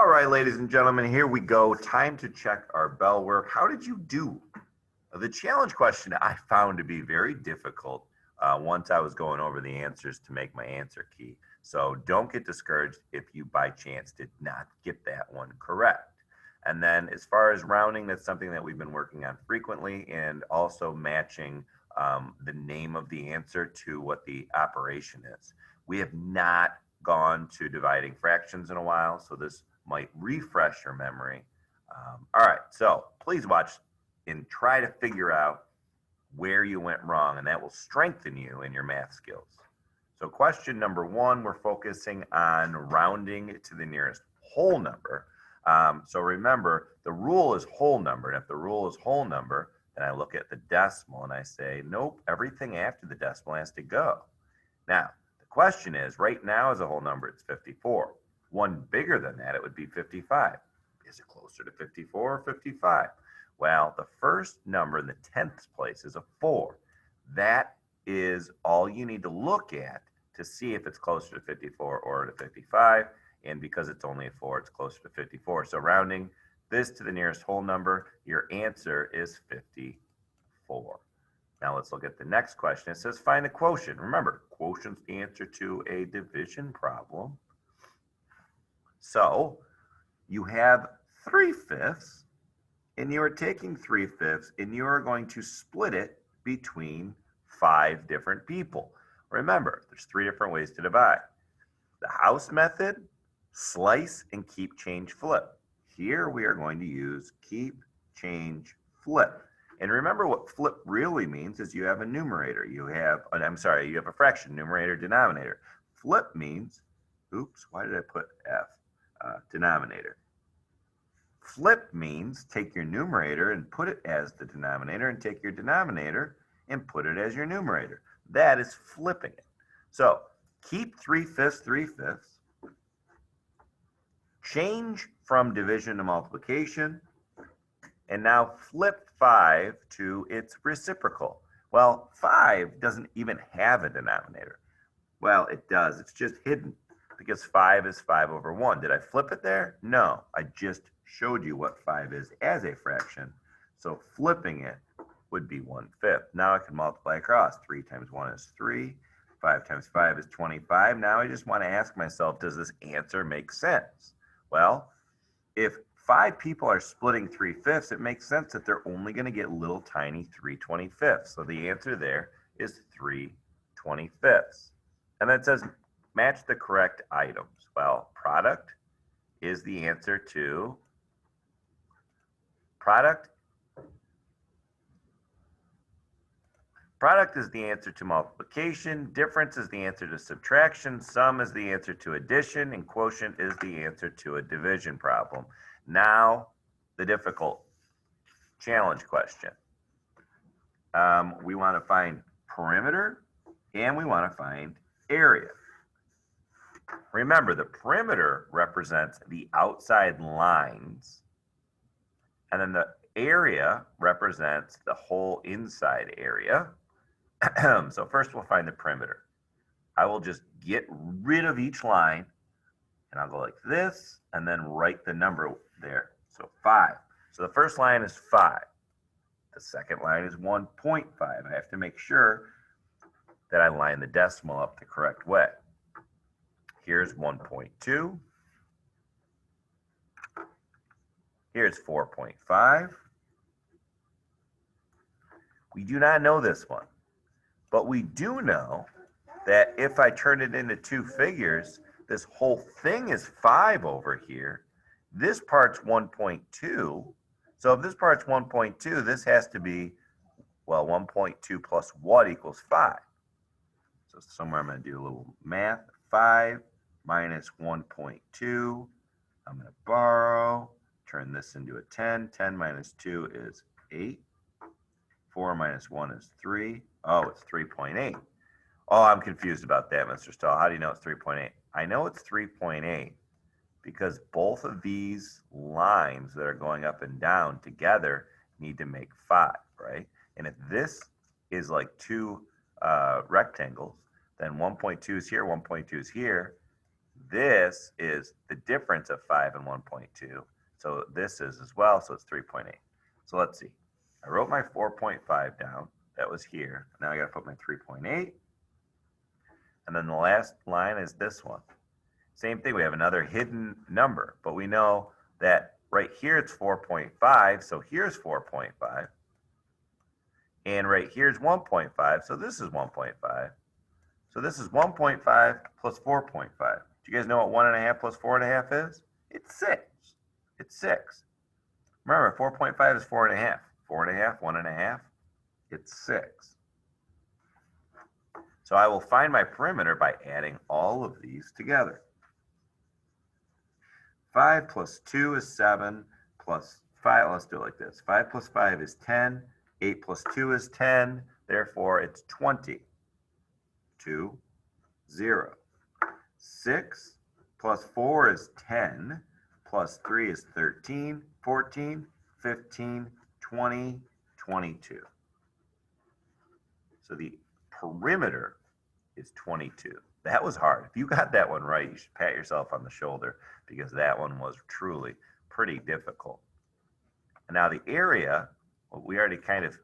All right, ladies and gentlemen, here we go. Time to check our bell work. How did you do? The challenge question I found to be very difficult once I was going over the answers to make my answer key. So don't get discouraged if you by chance did not get that one correct. And then as far as rounding, that's something that we've been working on frequently, and also matching the name of the answer to what the operation is. We have not gone to dividing fractions in a while, so this might refresh your memory. All right, so please watch and try to figure out where you went wrong, and that will strengthen you in your math skills. So question number one, we're focusing on rounding to the nearest whole number. So remember, the rule is whole number, and if the rule is whole number, then I look at the decimal and I say, nope, everything after the decimal has to go. Now, the question is, right now as a whole number, it's 54. One bigger than that, it would be 55. Is it closer to 54 or 55? Well, the first number in the 10th place is a 4. That is all you need to look at to see if it's closer to 54 or to 55. And because it's only a 4, it's closer to 54. So rounding this to the nearest whole number, your answer is 54. Now let's look at the next question. It says find the quotient. Remember, quotient's the answer to a division problem. So you have 3/5, and you are taking 3/5, and you are going to split it between 5 different people. Remember, there's 3 different ways to divide. The house method, slice, and keep, change, flip. Here we are going to use keep, change, flip. And remember what flip really means is you have a numerator. You have a fraction, numerator, denominator. Flip means, oops, why did I put F? Denominator. Flip means take your numerator and put it as the denominator, and take your denominator and put it as your numerator. That is flipping it. So keep 3/5, 3/5. Change from division to multiplication, and now flip 5 to its reciprocal. Well, 5 doesn't even have a denominator. Well, it does. It's just hidden because 5 is 5 over 1. Did I flip it there? No, I just showed you what 5 is as a fraction. So flipping it would be 1/5. Now I can multiply across. 3 times 1 is 3. 5 times 5 is 25. Now I just want to ask myself, does this answer make sense? Well, if 5 people are splitting 3/5, it makes sense that they're only going to get little tiny 3/25. So the answer there is 3/25. And then it says match the correct items. Well, product is the answer to product is the answer to multiplication, difference is the answer to subtraction, sum is the answer to addition, and quotient is the answer to a division problem. Now, the difficult challenge question. We want to find perimeter, and we want to find area. Remember, the perimeter represents the outside lines, and then the area represents the whole inside area. So first we'll find the perimeter. I will just get rid of each line, and I'll go like this, and then write the number there. So 5. So the first line is 5. The second line is 1.5. I have to make sure that I line the decimal up the correct way. Here's 1.2. Here's 4.5. We do not know this one, but we do know that if I turn it into 2 figures, this whole thing is 5 over here. This part's 1.2. So if this part's 1.2, this has to be, well, 1.2 plus what equals 5? So somewhere I'm going to do a little math. 5 minus 1.2. I'm going to borrow, turn this into a 10. 10 minus 2 is 8. 4 minus 1 is 3. Oh, it's 3.8. Oh, I'm confused about that, Mr. Stahl. How do you know it's 3.8? I know it's 3.8 because both of these lines that are going up and down together need to make 5, right? And if this is like 2 rectangles, then 1.2 is here, 1.2 is here. this is the difference of 5 and 1.2. So this is as well, so it's 3.8. So let's see. I wrote my 4.5 down. That was here. Now I got to put my 3.8. And then the last line is this one. Same thing, we have another hidden number, but we know that right here it's 4.5, so here's 4.5. And right here is 1.5, so this is 1.5. So this is 1.5 plus 4.5. Do you guys know what 1.5 plus 4.5 is? It's 6. It's 6. Remember, 4.5 is 4.5. 4.5, 1.5, it's 6. So I will find my perimeter by adding all of these together. 5 plus 2 is 7, plus 5, let's do it like this. 5 plus 5 is 10, 8 plus 2 is 10, therefore it's 20. 2, 0. 6 plus 4 is 10, plus 3 is 13, 14, 15, 20, 22. So the perimeter is 22. That was hard. If you got that one right, you should pat yourself on the shoulder because that one was truly pretty difficult. And now the area, well, we already kind of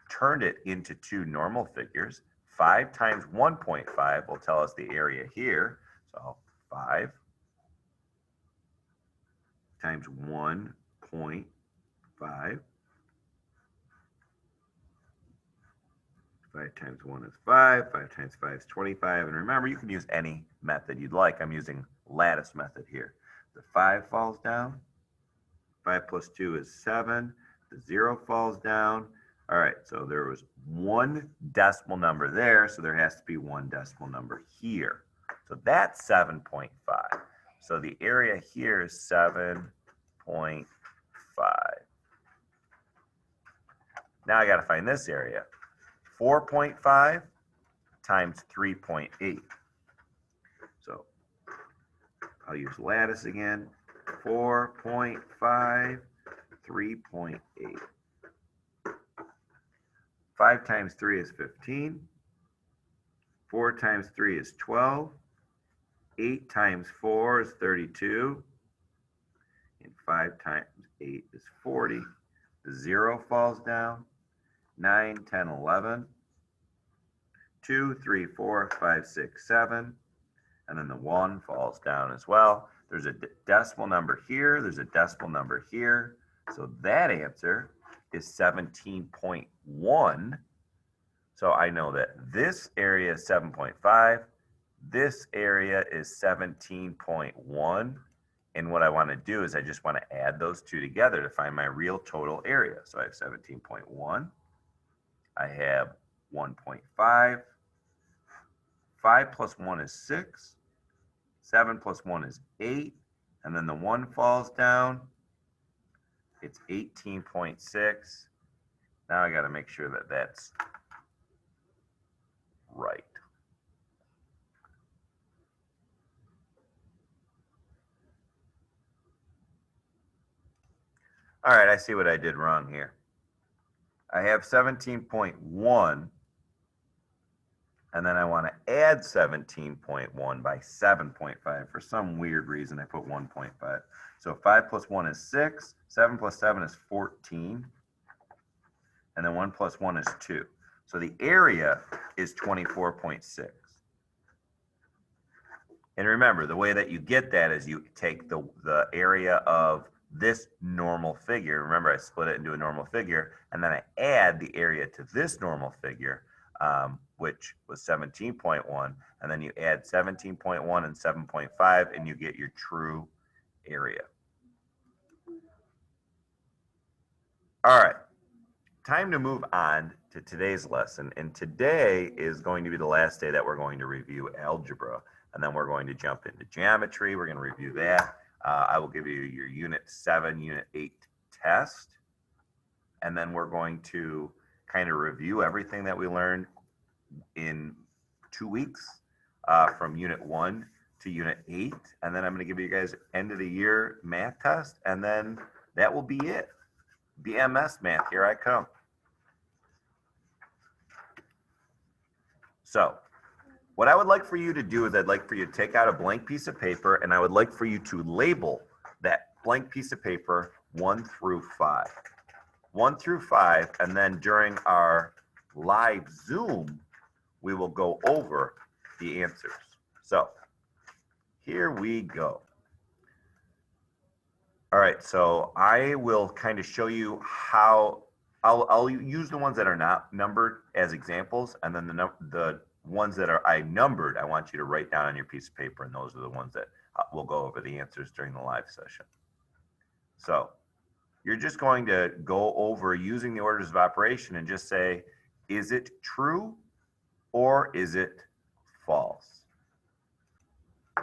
turned it into two normal figures. 5 times 1.5 will tell us the area here. So 5 times 1.5. 5 times 1 is 5. 5 times 5 is 25. And remember, you can use any method you'd like. I'm using lattice method here. The 5 falls down. 5 plus 2 is 7. The 0 falls down. All right, so there was one decimal number there, so there has to be one decimal number here. So that's 7.5. So the area here is 7.5. Now I got to find this area. 4.5 times 3.8. So I'll use lattice again. 4.5, 3.8. 5 times 3 is 15. 4 times 3 is 12. 8 times 4 is 32. And 5 times 8 is 40. The 0 falls down. 9, 10, 11. 2, 3, 4, 5, 6, 7. And then the 1 falls down as well. There's a decimal number here. There's a decimal number here. So that answer is 17.1. So I know that this area is 7.5. This area is 17.1. And what I want to do is I just want to add those two together to find my real total area. So I have 17.1. I have 1.5. 5 plus 1 is 6. 7 plus 1 is 8. And then the 1 falls down. It's 18.6. Now I got to make sure that that's right. All right, I see what I did wrong here. I have 17.1, and then I want to add 17.1 by 7.5. For some weird reason, I put 1.5. So 5 plus 1 is 6. 7 plus 7 is 14. And then 1 plus 1 is 2. So the area is 24.6. And remember, the way that you get that is you take the area of this normal figure. Remember, I split it into a normal figure, and then I add the area to this normal figure, which was 17.1, and then you add 17.1 and 7.5, and you get your true area. All right, time to move on to today's lesson, and today is going to be the last day that we're going to review algebra, and then we're going to jump into geometry. We're going to review that. I will give you your Unit 7, Unit 8 test, and then we're going to kind of review everything that we learned in 2 weeks from Unit 1 to Unit 8, and then I'm going to give you guys end of the year math test, and then that will be it. BMS math, here I come. So What I would like for you to do is I'd like for you to take out a blank piece of paper, and I would like for you to label that blank piece of paper 1 through 5. 1 through 5, and then during our live Zoom, we will go over the answers. So here we go. All right, so I will kind of show you how I'll use the ones that are not numbered as examples, and then the ones that are I numbered, I want you to write down on your piece of paper, and those are the ones that we'll go over the answers during the live session. So you're just going to go over using the orders of operation and just say, is it true or is it false?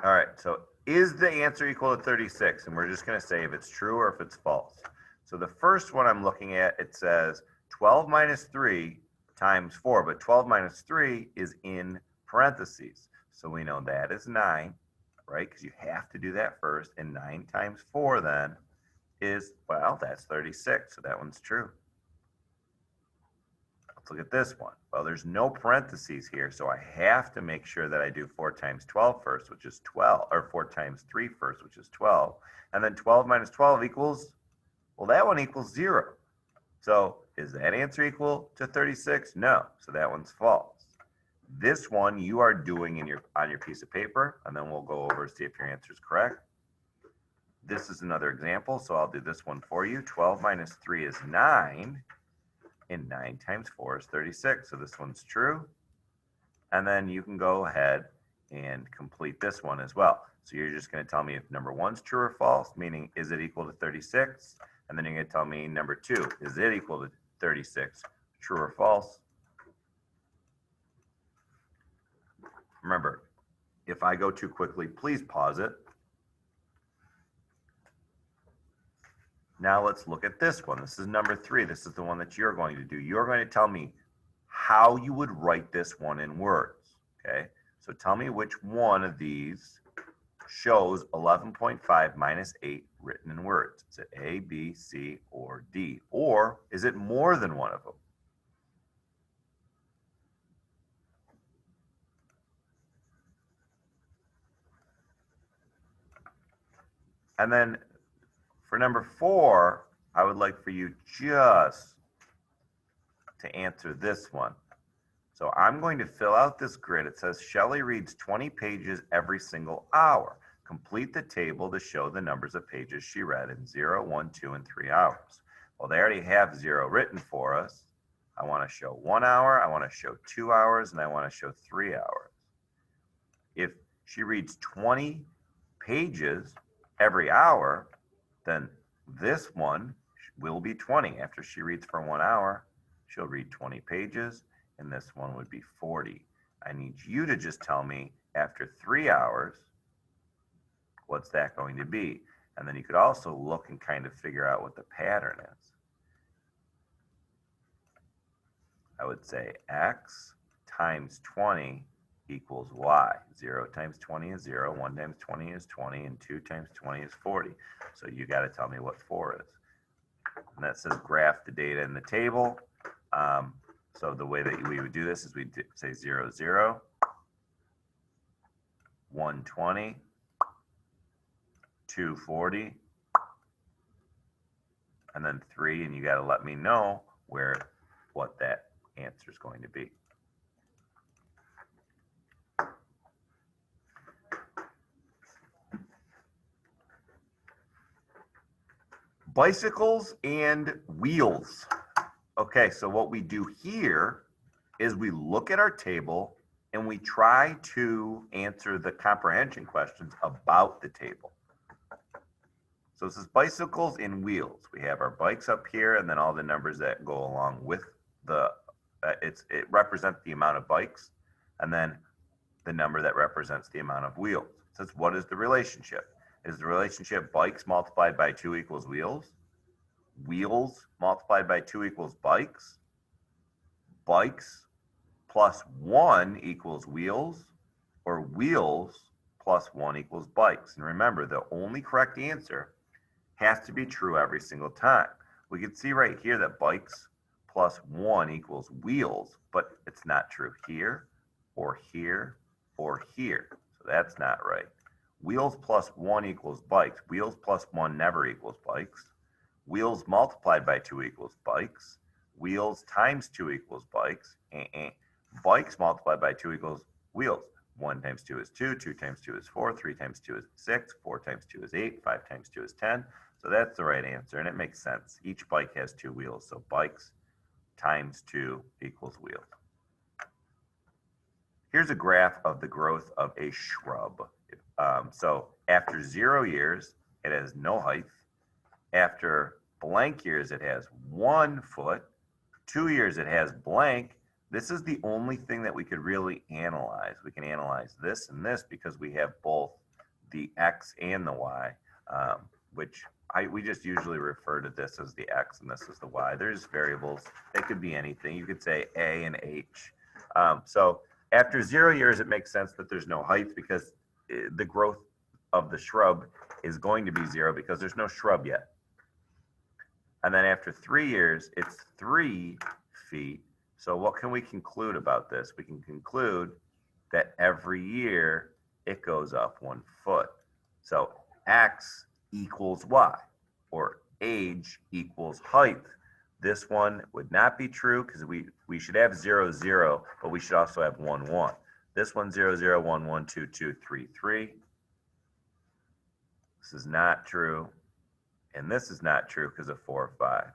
All right, so is the answer equal to 36? And we're just going to say if it's true or if it's false. So the first one I'm looking at, it says 12 minus 3 times 4, but 12 minus 3 is in parentheses. So we know that is 9, right? Because you have to do that first. And 9 times 4 then is, well, that's 36. So that one's true. Let's look at this one. Well, there's no parentheses here, so I have to make sure that I do 4 times 12 first, which is 12, or 4 times 3 first, which is 12. And then 12 minus 12 equals, well, that one equals 0. So is that answer equal to 36? No, so that one's false. This one you are doing on your piece of paper, and then we'll go over to see if your answer is correct. This is another example, so I'll do this one for you. 12 minus 3 is 9. And 9 times 4 is 36, so this one's true. And then you can go ahead and complete this one as well. So you're just going to tell me if number 1's true or false, meaning is it equal to 36? And then you're going to tell me number 2, is it equal to 36, true or false? Remember, if I go too quickly, please pause it. Now let's look at this one. This is number 3. This is the one that you're going to do. You're going to tell me how you would write this one in words, okay? So tell me which one of these shows 11.5 minus 8 written in words. Is it A, B, C, or D? Or is it more than one of them? And then for number 4, I would like for you just to answer this one. So I'm going to fill out this grid. It says Shelley reads 20 pages every single hour. Complete the table to show the numbers of pages she read in 0, 1, 2, and 3 hours. Well, they already have 0 written for us. I want to show 1 hour, I want to show 2 hours, and I want to show 3 hours. If she reads 20 pages every hour, then this one will be 20. After she reads for 1 hour, she'll read 20 pages, and this one would be 40. I need you to just tell me after 3 hours, what's that going to be? And then you could also look and kind of figure out what the pattern is. I would say X times 20 equals Y. 0 times 20 is 0, 1 times 20 is 20, and 2 times 20 is 40. So you got to tell me what 4 is. And that says graph the data in the table. So the way that we would do this is we'd say 0, 0, 120, 240, and then 3, and you got to let me know what that answer is going to be. Bicycles and wheels. Okay, so what we do here is we look at our table and we try to answer the comprehension questions about the table. So this is bicycles and wheels. We have our bikes up here and then all the numbers that go along with the, it represents the amount of bikes, and then the number that represents the amount of wheels. It says, what is the relationship? Is the relationship bikes multiplied by 2 equals wheels? Wheels multiplied by 2 equals bikes? Bikes plus 1 equals wheels? Or wheels plus 1 equals bikes? And remember, the only correct answer has to be true every single time. We can see right here that bikes plus 1 equals wheels, but it's not true here or here or here. So that's not right. Wheels plus 1 equals bikes. Wheels plus 1 never equals bikes. Wheels multiplied by 2 equals bikes. Wheels times 2 equals bikes. Bikes multiplied by 2 equals wheels. 1 times 2 is 2, 2 times 2 is 4, 3 times 2 is 6, 4 times 2 is 8, 5 times 2 is 10. So that's the right answer, and it makes sense. Each bike has 2 wheels, so bikes times 2 equals wheels. Here's a graph of the growth of a shrub. So after 0 years, it has no height. After blank years, it has 1 foot. 2 years, it has blank. This is the only thing that we could really analyze. We can analyze this and this because we have both the X and the Y, which we just usually refer to this as the X and this as the Y. There's variables. It could be anything. You could say A and H. So after 0 years, it makes sense that there's no height because the growth of the shrub is going to be 0 because there's no shrub yet. And then after 3 years, it's 3 feet. So what can we conclude about this? We can conclude that every year it goes up 1 foot. So X equals Y, or age equals height. This one would not be true because we should have 0, 0, but we should also have 1, 1. This one 0, 0, 1, 1, 2, 2, 3, 3. This is not true. And this is not true because of 4 or 5.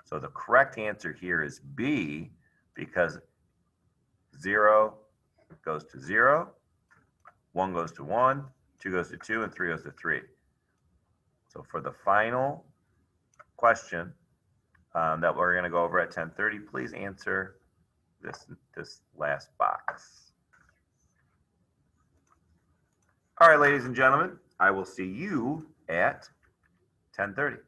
So the correct answer here is B, because 0 goes to 0, 1 goes to 1, 2 goes to 2, and 3 goes to 3. So for the final question that we're going to go over at 10:30, please answer this last box. All right, ladies and gentlemen, I will see you at 10:30.